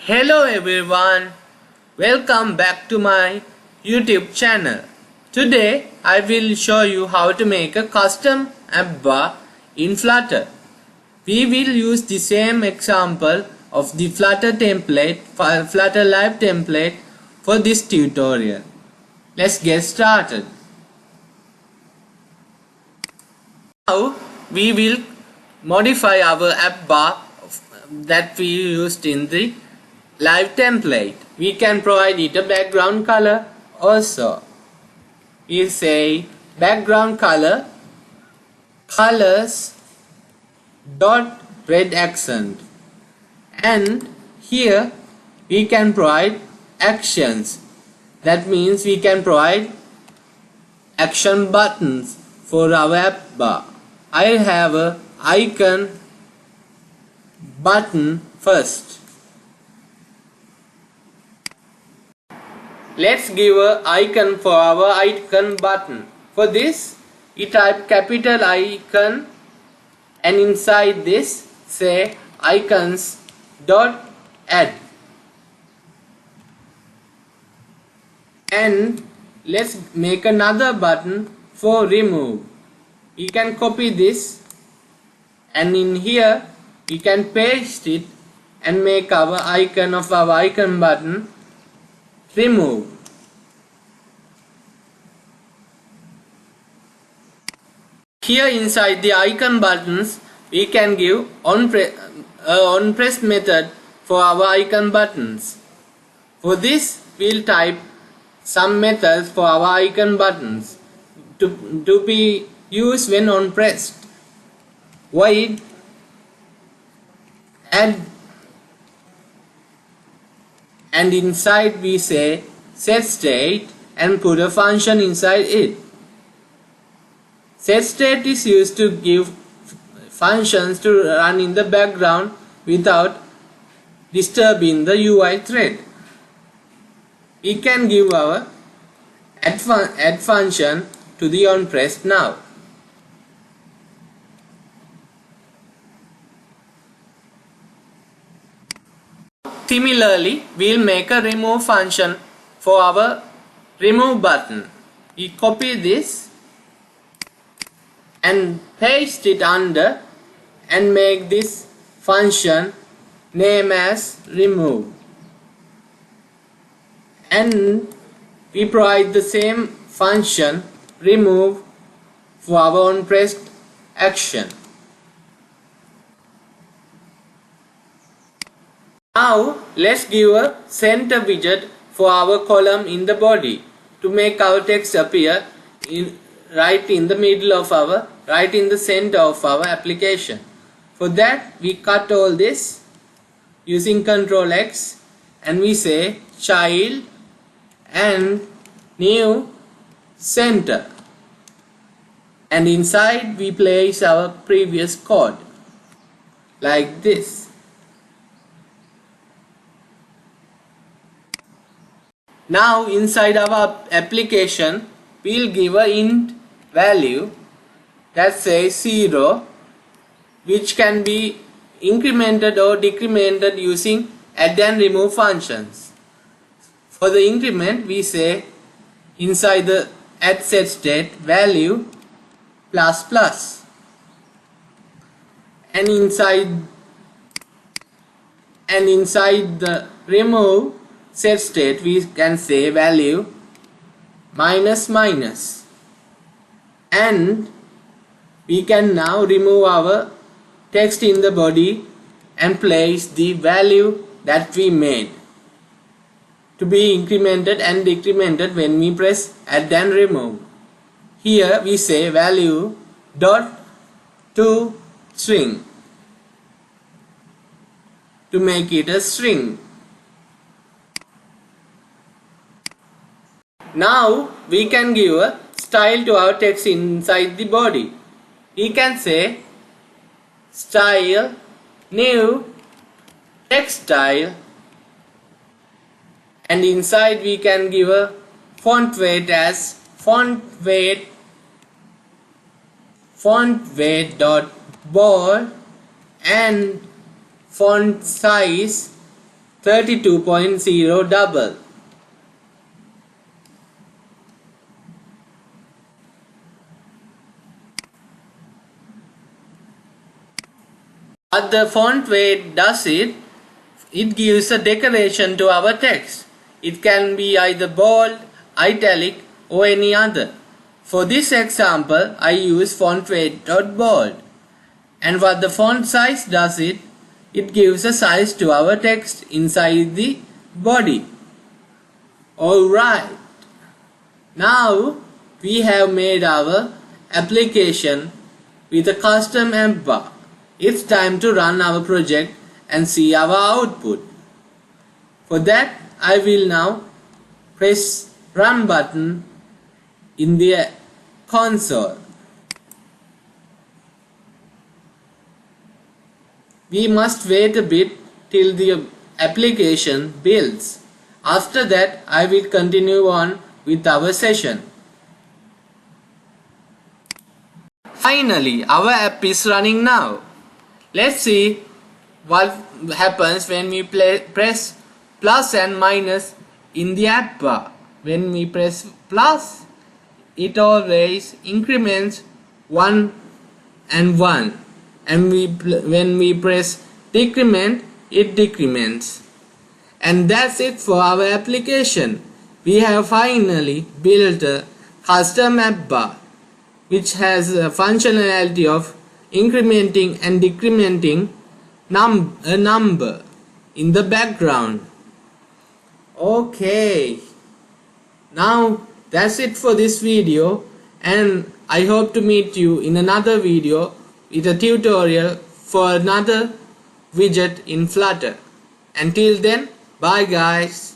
Hello everyone, welcome back to my YouTube channel. Today I will show you how to make a custom app bar in Flutter. We will use the same example of the Flutter template, Flutter Live template for this tutorial. Let's get started. Now we will modify our app bar that we used in the live template. We can provide it a background color also. We say background color colors dot red accent, and here we can provide actions. That means we can provide action buttons for our app bar. I have a icon button first. Let's give an icon for our icon button. For this, we type capital icon, and inside this say icons dot add. And let's make another button for remove. We can copy this, and in here we can paste it and make our icon of our icon button remove. Here inside the icon buttons we can give OnPress method for our icon buttons. For this we'll type some methods for our icon buttons to be used when on pressed. Void add, and inside we say set state and put a function inside it. Set state is used to give functions to run in the background without disturbing the UI thread. We can give our add function to the OnPress now. Similarly, we'll make a remove function for our remove button. We copy this and paste it under and make this function name as remove, and we provide the same function remove for our OnPressed action. Now let's give a center widget for our column in the body to make our text appear right in the middle of right in the center of our application. For that we cut all this using Ctrl X, and we say child and new center, and inside we place our previous code like this. Now inside our application we'll give a int value that says 0, which can be incremented or decremented using add and remove functions. For the increment we say inside the add set state value plus plus, and inside the remove set state we can say value minus minus, and we can now remove our text in the body and place the value that we made to be incremented and decremented when we press add and remove. Here we say value dot to string to make it a string. Now we can give a style to our text inside the body. We can say style new text style, and inside we can give a font weight as font weight dot bold, and font size 32.0 double. What the font weight does it gives a decoration to our text. It can be either bold, italic or any other. For this example, I use font weight.bold. And what the font size does it gives a size to our text inside the body. Alright, now we have made our application with a custom app bar. It's time to run our project and see our output. For that, I will now press run button in the console. We must wait a bit till the application builds. After that, I will continue on with our session. Finally, our app is running now. Let's see what happens when we press plus and minus in the app bar. When we press plus, it always increments 1 and 1. And when we press decrement, it decrements. And that's it for our application. We have finally built a custom app bar which has a functionality of incrementing and decrementing a number in the background. Okay, now that's it for this video, and I hope to meet you in another video with a tutorial for another widget in Flutter. Until then, bye guys.